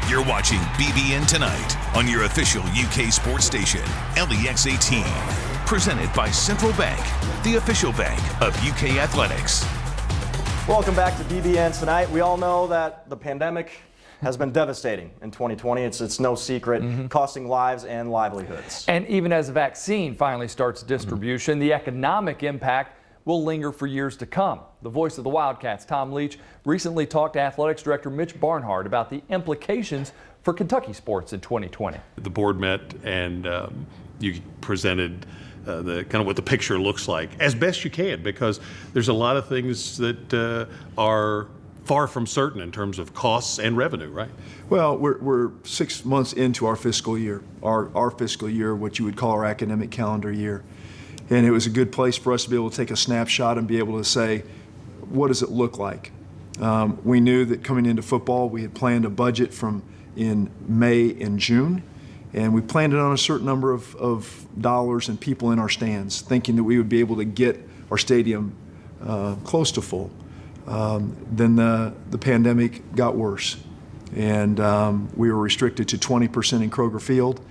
You're watching BBN Tonight on your official UK sports station, LEX 18. Presented by Central Bank, the official bank of UK athletics. Welcome back to BBN Tonight. We all know that the pandemic has been devastating in 2020. It's no secret, costing lives and livelihoods. And even as a vaccine finally starts distribution, the economic impact will linger for years to come. The voice of the Wildcats, Tom Leach, recently talked to Athletics Director Mitch Barnhart about the implications for Kentucky sports in 2020. The board met and you presented the kind of what the picture looks like as best you can, because there's a lot of things that are far from certain in terms of costs and revenue, right? Well, we're 6 months into our fiscal year, our fiscal year, what you would call our academic calendar year. And it was a good place for us to be able to take a snapshot and be able to say, what does it look like? We knew that coming into football, we had planned a budget in May and June, and we planned it on a certain number of dollars and people in our stands, thinking that we would be able to get our stadium close to full. Then the pandemic got worse, and we were restricted to 20% in Kroger Field.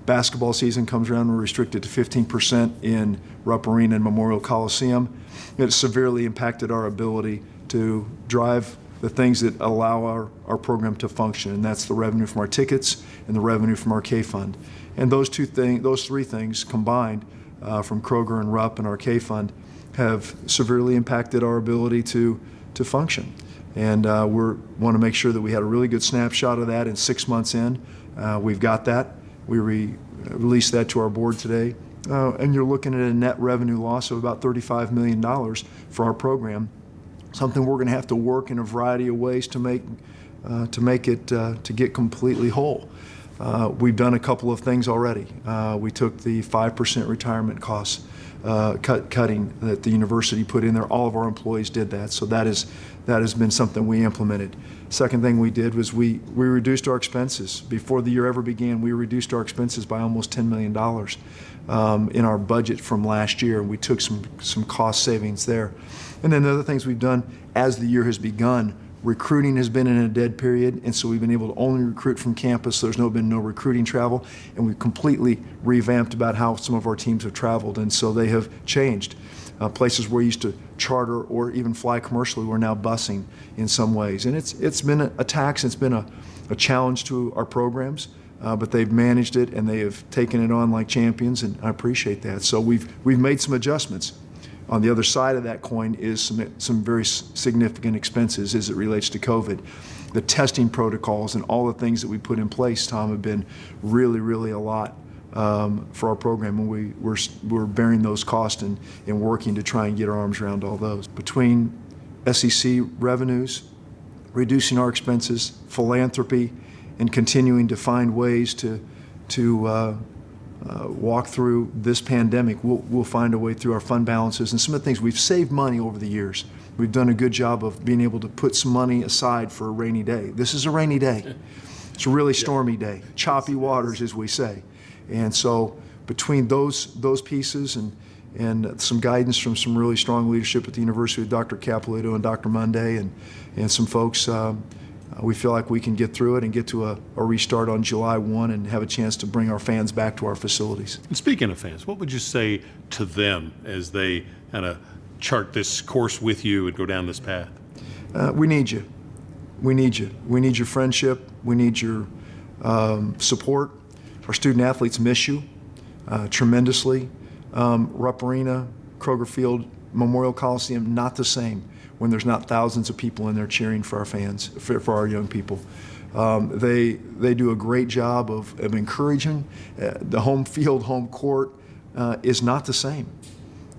Basketball season comes around, we're restricted to 15% in Rupp Arena and Memorial Coliseum. It severely impacted our ability to drive the things that allow our program to function, and that's the revenue from our tickets and the revenue from our K-Fund. And those three things combined from Kroger and Rupp and our K-Fund have severely impacted our ability to function. And we want to make sure that we had a really good snapshot of that in 6 months in. We've got that. We released that to our board today. And you're looking at a net revenue loss of about $35 million for our program, something we're going to have to work in a variety of ways to make it to get completely whole. We've done a couple of things already. We took the 5% retirement costs cutting that the university put in there. All of our employees did that, so that has been something we implemented. Second thing we did was we reduced our expenses. Before the year ever began, we reduced our expenses by almost $10 million in our budget from last year. We took some cost savings there. And then the other things we've done as the year has begun, recruiting has been in a dead period, and so we've been able to only recruit from campus. There's been no recruiting travel, and we've completely revamped about how some of our teams have traveled, and so they have changed. Places where we used to charter or even fly commercially, we're now busing in some ways. And it's been a tax, it's been a challenge to our programs, but they've managed it and they have taken it on like champions, and I appreciate that. So we've made some adjustments. On the other side of that coin is some very significant expenses as it relates to COVID. The testing protocols and all the things that we put in place, Tom, have been really, really a lot for our program, and we're bearing those costs and working to try and get our arms around all those. Between SEC revenues, reducing our expenses, philanthropy, and continuing to find ways to walk through this pandemic, we'll find a way through our fund balances and some of the things. We've saved money over the years. We've done a good job of being able to put some money aside for a rainy day. This is a rainy day. It's a really stormy day, choppy waters, as we say. And so between those pieces and some guidance from some really strong leadership at the university with Dr. Capolito and Dr. Monday and some folks, we feel like we can get through it and get to a restart on July 1 and have a chance to bring our fans back to our facilities. And speaking of fans, what would you say to them as they kind of chart this course with you and go down this path? We need you. We need you. We need your friendship. We need your support. Our student athletes miss you tremendously. Rupp Arena, Kroger Field, Memorial Coliseum, not the same when there's not thousands of people in there cheering for our fans, for our young people. They do a great job of encouraging. The home field, home court is not the same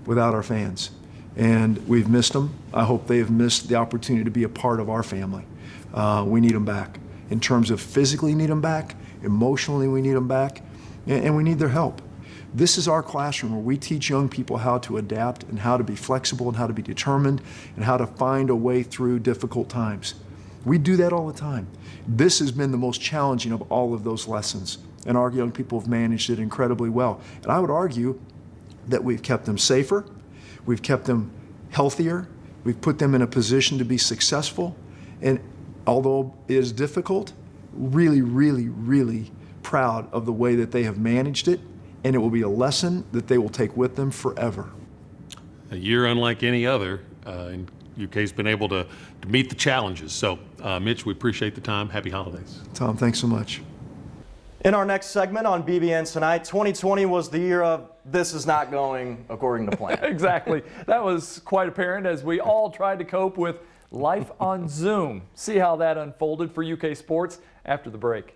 without our fans. And we've missed them. I hope they have missed the opportunity to be a part of our family. We need them back. In terms of physically need them back, emotionally we need them back, and we need their help. This is our classroom where we teach young people how to adapt and how to be flexible and how to be determined and how to find a way through difficult times. We do that all the time. This has been the most challenging of all of those lessons, and our young people have managed it incredibly well. And I would argue that we've kept them safer, we've kept them healthier, we've put them in a position to be successful, and although it is difficult, really, really, really proud of the way that they have managed it, and it will be a lesson that they will take with them forever. A year unlike any other, and UK's been able to meet the challenges. So, Mitch, we appreciate the time. Happy holidays. Tom, thanks so much. In our next segment on BBN Tonight, 2020 was the year of this is not going according to plan. Exactly. That was quite apparent as we all tried to cope with life on Zoom. See how that unfolded for UK sports after the break.